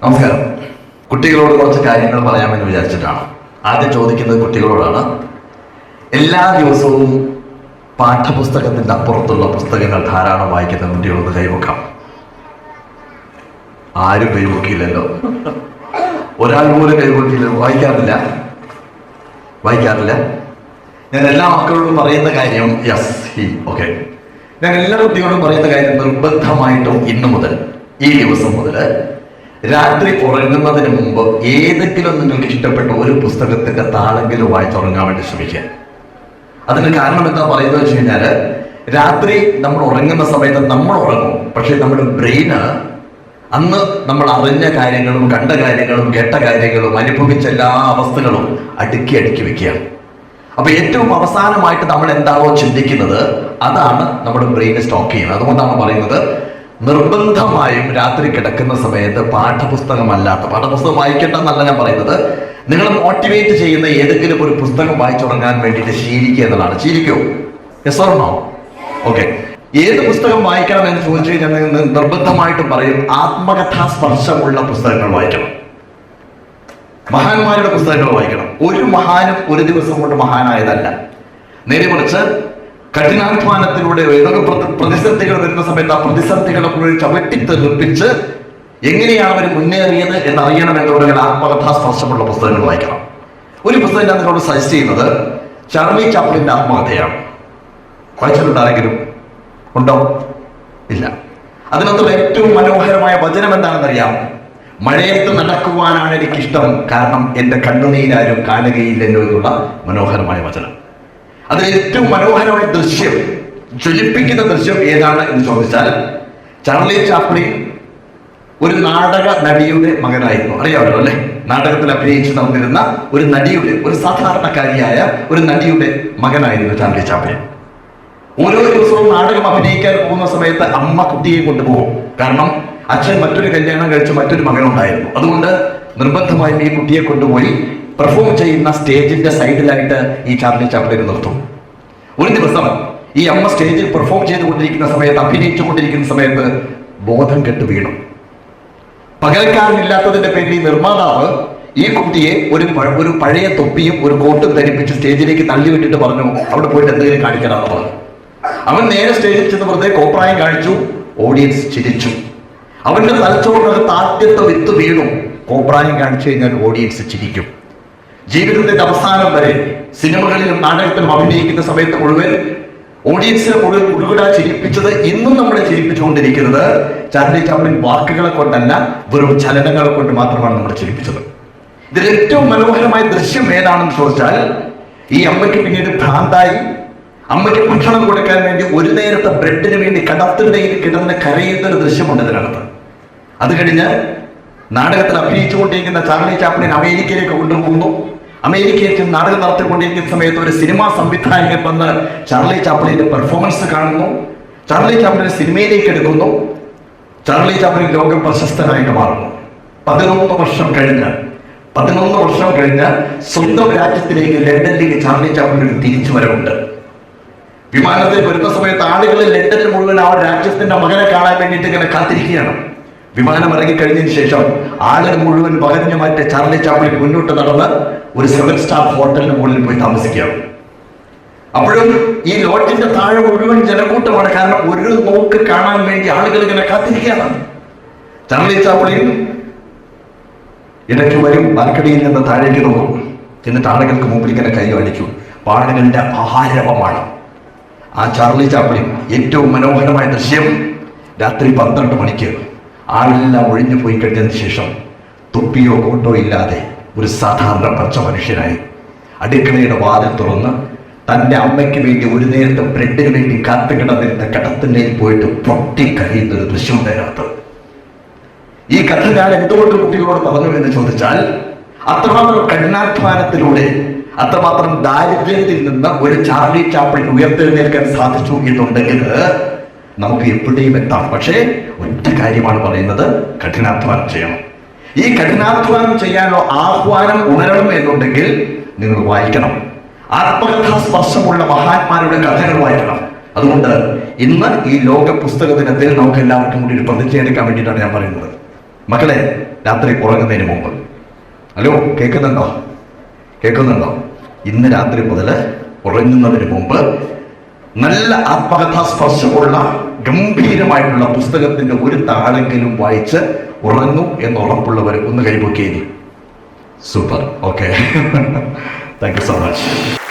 നമസ്കാരം. കുട്ടികളോട് കുറച്ച് കാര്യങ്ങൾ പറയാമെന്ന് വിചാരിച്ചിട്ടാണ്. ആദ്യം ചോദിക്കുന്നത് കുട്ടികളോടാണ്. എല്ലാ ദിവസവും പാഠപുസ്തകത്തിന്റെ അപ്പുറത്തുള്ള പുസ്തകങ്ങൾ ധാരാളം വായിക്കുന്ന കുട്ടികളോട് കൈവക്കാം. ആരും കൈവക്കില്ലല്ലോ. ഒരാൾ പോലും കൈവക്കില്ല. വായിക്കാറില്ല. ഞാൻ എല്ലാ മക്കളോടും പറയുന്ന കാര്യം ഞാൻ എല്ലാ കുട്ടികളോടും പറയുന്ന കാര്യം നിർബന്ധമായിട്ടും ഇന്നു മുതൽ, ഈ ദിവസം മുതൽ രാത്രി ഉറങ്ങുന്നതിന് മുമ്പ് ഏതെങ്കിലും നിങ്ങൾക്ക് ഇഷ്ടപ്പെട്ട ഒരു പുസ്തകത്തിന്റെ താളെങ്കിലും വായിച്ചുറങ്ങാൻ വേണ്ടി ശ്രമിക്കുക. അതിന് കാരണം എന്താ പറയുന്നത് വെച്ച് കഴിഞ്ഞാല്, രാത്രി നമ്മൾ ഉറങ്ങുന്ന സമയത്ത് നമ്മൾ ഉറങ്ങും, പക്ഷെ നമ്മുടെ ബ്രെയിന് അന്ന് നമ്മൾ അറിഞ്ഞ കാര്യങ്ങളും കണ്ട കാര്യങ്ങളും കേട്ട കാര്യങ്ങളും അനുഭവിച്ച എല്ലാ അവസ്ഥകളും അടുക്കി വെക്കുകയാണ്. അപ്പൊ ഏറ്റവും അവസാനമായിട്ട് നമ്മൾ എന്താണോ ചിന്തിക്കുന്നത് അതാണ് നമ്മുടെ ബ്രെയിന് സ്റ്റോക്ക് ചെയ്യുന്നത്. അതുകൊണ്ടാണ് പറയുന്നത്, നിർബന്ധമായും രാത്രി കിടക്കുന്ന സമയത്ത് പാഠപുസ്തകം വായിക്കേണ്ടെന്നല്ല ഞാൻ പറയുന്നത്, നിങ്ങൾ മോട്ടിവേറ്റ് ചെയ്യുന്ന ഏതെങ്കിലും ഒരു പുസ്തകം വായിച്ചുറങ്ങാൻ വേണ്ടിയിട്ട് ശീലിക്കുക എന്നുള്ളതാണ്. ശീലിക്കോ? Yes or no? ഓക്കെ. ഏത് പുസ്തകം വായിക്കണം എന്ന് ചോദിച്ചു കഴിഞ്ഞാൽ നിർബന്ധമായിട്ടും പറയും, ആത്മകഥാസ്പർശമുള്ള പുസ്തകങ്ങൾ വായിക്കണം. മഹാന്മാരുടെ പുസ്തകങ്ങൾ വായിക്കണം. ഒരു മഹാനും ഒരു ദിവസം കൊണ്ട് മഹാനായതല്ല. നേരെ മറിച്ച് കഠിനാധ്വാനത്തിലൂടെ ഏതൊക്കെ പ്രതിസന്ധികൾ വരുന്ന സമയത്ത് ആ പ്രതിസന്ധികളെ ചവിട്ടിത്തെറിപ്പിച്ച് എങ്ങനെയാണ് അവർ മുന്നേറിയത് എന്നറിയണമെന്നുണ്ടെങ്കിൽ ആത്മകഥാസ്പർശമുള്ള പുസ്തകങ്ങൾ വായിക്കണം. ഒരു പുസ്തകം ഞാൻ നിങ്ങളോട് സജസ്റ്റ് ചെയ്യുന്നത് ചാർലി ചാപ്ലിന്റെ ആത്മകഥയാണ്. വായിച്ചിട്ടുണ്ട് ആരെങ്കിലും? ഉണ്ടോ? ഇല്ല. അതിനകത്തുള്ള ഏറ്റവും മനോഹരമായ വചനം എന്താണെന്നറിയാം? മഴയത്ത് നടക്കുവാനാണ് എനിക്കിഷ്ടം, കാരണം എൻ്റെ കണ്ണുനീരാരും കാണുകയില്ലല്ലോ എന്നുള്ള മനോഹരമായ വചനം. അതിൽ ഏറ്റവും മനോഹരമായ ദൃശ്യം, ജ്വലിപ്പിക്കുന്ന ദൃശ്യം ഏതാണ് എന്ന് ചോദിച്ചാൽ, ചാർലി ചാപ്ലിൻ ഒരു നാടക നടിയുടെ മകനായിരുന്നു. അറിയാമല്ലോ അല്ലെ? നാടകത്തിൽ അഭിനയിച്ച് നടന്നിരുന്ന ഒരു നടിയുടെ, ഒരു സാധാരണക്കാരിയായ ഒരു നടിയുടെ മകനായിരുന്നു ചാർലി ചാപ്ലിൻ. ഓരോ ദിവസവും നാടകം അഭിനയിക്കാൻ പോകുന്ന സമയത്ത് അമ്മ കുട്ടിയെ കൊണ്ടുപോകും. കാരണം അച്ഛൻ മറ്റൊരു കല്യാണം കഴിച്ച് മറ്റൊരു മകനുണ്ടായിരുന്നു. അതുകൊണ്ട് നിർബന്ധമായും ഈ കുട്ടിയെ കൊണ്ടുപോയി പെർഫോം ചെയ്യുന്ന സ്റ്റേജിന്റെ സൈഡിലായിട്ട് ഈ ചാർലി ചാപ്ലിൻ നിർത്തും. ഒരു ദിവസം ഈ അമ്മ സ്റ്റേജിൽ പെർഫോം ചെയ്തുകൊണ്ടിരിക്കുന്ന സമയത്ത്, അഭിനയിച്ചുകൊണ്ടിരിക്കുന്ന സമയത്ത് ബോധം കെട്ട് വീണു. പകൽക്കാരനില്ലാത്തതിന്റെ പേരിൽ ഈ നിർമ്മാതാവ് ഈ കുട്ടിയെ ഒരു പഴയ തൊപ്പിയും ഒരു കോട്ടും ധരിപ്പിച്ച് സ്റ്റേജിലേക്ക് തള്ളിവിട്ടിട്ട് പറഞ്ഞു, അവിടെ പോയിട്ട് എന്തെങ്കിലും കാണിക്കണമെന്ന് പറഞ്ഞു. അവൻ നേരെ സ്റ്റേജിൽ ചെന്ന് വെറുതെ കോപ്രായം കാണിച്ചു. ഓഡിയൻസ് ചിരിച്ചു. അവന്റെ തലച്ചോറിനകത്ത് ആദ്യത്തെ വിത്ത് വീണു. കോപ്രായം കാണിച്ചു കഴിഞ്ഞാൽ ഓഡിയൻസ് ചിരിക്കും. ജീവിതത്തിന്റെ അവസാനം വരെ സിനിമകളിലും നാടകത്തിലും അഭിനയിക്കുന്ന സമയത്ത് മുഴുവൻ ഓഡിയൻസിനെ മുഴുവൻ ചിരിപ്പിച്ചത്, ഇന്നും നമ്മളെ ചിരിപ്പിച്ചുകൊണ്ടിരിക്കുന്നത് ചാർലി ചാപ്ലിൻ വാക്കുകളെ കൊണ്ടല്ല, വെറും ചലനങ്ങളെ കൊണ്ട് മാത്രമാണ് നമ്മളെ ചിരിപ്പിച്ചത്. ഇതിൽ ഏറ്റവും മനോഹരമായ ദൃശ്യം ഏതാണെന്ന് ചോദിച്ചാൽ, ഈ അമ്മയ്ക്ക് പിന്നീട് ഭ്രാന്തായി. അമ്മയ്ക്ക് ഭക്ഷണം കൊടുക്കാൻ വേണ്ടി ഒരു നേരത്തെ ബ്രെഡിന് വേണ്ടി കടത്തിനിടയിൽ കിടന്ന് കരയുന്ന ഒരു ദൃശ്യമുണ്ട് ഇതിനകത്ത്. അത് കഴിഞ്ഞ് നാടകത്തിൽ അഭിനയിച്ചുകൊണ്ടിരിക്കുന്ന ചാർലി ചാപ്ലിൻ അമേരിക്കയിലേക്ക് കൊണ്ടുപോകുന്നു. അമേരിക്കയിൽ നാടകം നടത്തിക്കൊണ്ടിരിക്കുന്ന സമയത്ത് ഒരു സിനിമാ സംവിധായകൻ വന്ന് ചാർലി ചാപ്ലിന്റെ പെർഫോമൻസ് കാണുന്നു. ചാർലി ചാപ്ലിനെ സിനിമയിലേക്ക് എടുക്കുന്നു. ചാർലി ചാപ്ലിൻ ലോക പ്രശസ്തനായിട്ട് മാറുന്നു. 11 വർഷം കഴിഞ്ഞ് സ്വന്തം രാജ്യത്തിലേക്ക്, ലണ്ടനിലേക്ക് ചാർലി ചാപ്ലിൻ തിരിച്ചു വരവുണ്ട്. വിമാനത്തിൽ വരുന്ന സമയത്ത് ആളുകൾ ലണ്ടനിൽ മുഴുവൻ ആ രാജ്യത്തിന്റെ മകനെ കാണാൻ വേണ്ടിയിട്ട് ഇങ്ങനെ കാത്തിരിക്കുകയാണ്. വിമാനം ഇറങ്ങിക്കഴിഞ്ഞതിന് ശേഷം ആളുകൾ മുഴുവൻ പകഞ്ഞു മാറ്റി ചാർലി ചാപ്ലിൻ മുന്നോട്ട് നടന്ന് ഒരു 7 സ്റ്റാർ ഹോട്ടലിന് മുകളിൽ പോയി താമസിക്കുകയാണ്. അപ്പോഴും ഈ ലോഡ്ജിന്റെ താഴെ മുഴുവൻ ജനക്കൂട്ടമാണ്. കാരണം ഒരു നോക്ക് കാണാൻ വേണ്ടി ആളുകൾ ഇങ്ങനെ കാത്തിരിക്കുകയാണ്. ചാർലി ചാപ്ലിൻ ഇടയ്ക്ക് വരും, ബാൽക്കണിയിൽ നിന്ന് താഴേക്ക് നോക്കും. എന്നിട്ട് ആളുകൾക്ക് മുമ്പിൽ ഇങ്ങനെ കൈ കാണിക്കും. ആളുകളുടെ ആഹാരവമാണ് ആ ചാർലി ചാപ്ലിൻ. ഏറ്റവും മനോഹരമായ ദൃശ്യം, രാത്രി 12 മണിക്ക് ആളെല്ലാം ഒഴിഞ്ഞു പോയി കഴിഞ്ഞതിന് ശേഷം തൊപ്പിയോ കോട്ടോ ഇല്ലാതെ ഒരു സാധാരണ പച്ച മനുഷ്യനായി അടുക്കളയുടെ വാതിൽ തുറന്ന് തൻ്റെ അമ്മയ്ക്ക് വേണ്ടി ഒരു നേരത്തെ ബ്രെഡിന് വേണ്ടി കാത്തുകിടന്നിരുന്ന കടത്തിൻ്റെയിൽ പോയിട്ട് പൊട്ടിക്കരയുന്ന ഒരു ദൃശ്യം അതിനകത്ത്. ഈ കഥ ഞാൻ എന്തുകൊണ്ട് കുട്ടികളോട് പറഞ്ഞു എന്ന് ചോദിച്ചാൽ, അത്രമാത്രം കഠിനാധ്വാനത്തിലൂടെ, അത്രമാത്രം ദാരിദ്ര്യത്തിൽ നിന്ന് ഒരു ചാർലി ചാപ്ലിൻ ഉയർത്തെഴുന്നേൽക്കാൻ സാധിച്ചു എന്നുണ്ടെങ്കിൽ നമുക്ക് എവിടെയും എത്താം. പക്ഷേ ഒറ്റ കാര്യമാണ് പറയുന്നത്, കഠിനാധ്വാനം ചെയ്യണം. ഈ കഠിനാധ്വാനം ചെയ്യാനോ ആഹ്വാനം ഉണരണം എന്നുണ്ടെങ്കിൽ നിങ്ങൾ വായിക്കണം. ആത്മകഥാസ്പർശമുള്ള മഹാന്മാരുടെ കഥകൾ വായിക്കണം. അതുകൊണ്ട് ഇന്ന് ഈ ലോക പുസ്തക ദിനത്തിൽ നമുക്ക് എല്ലാവർക്കും കൂടി ഒരു പ്രതിജ്ഞ എടുക്കാൻ വേണ്ടിയിട്ടാണ് ഞാൻ പറയുന്നത്. മക്കളെ, രാത്രി ഉറങ്ങുന്നതിന് മുമ്പ്. ഹലോ, കേൾക്കുന്നുണ്ടോ? ഇന്ന് രാത്രി മുതൽ ഉറങ്ങുന്നതിന് മുമ്പ് നല്ല ആത്മകഥാ സ്പർശമുള്ള ഗംഭീരമായിട്ടുള്ള പുസ്തകത്തിന്റെ ഒരു താളെങ്കിലും വായിച്ച് ഉറങ്ങും എന്ന് ഉറപ്പുള്ളവർ ഒന്ന് കൈപൊക്കിയേനി. Super. Okay. Thank you so much.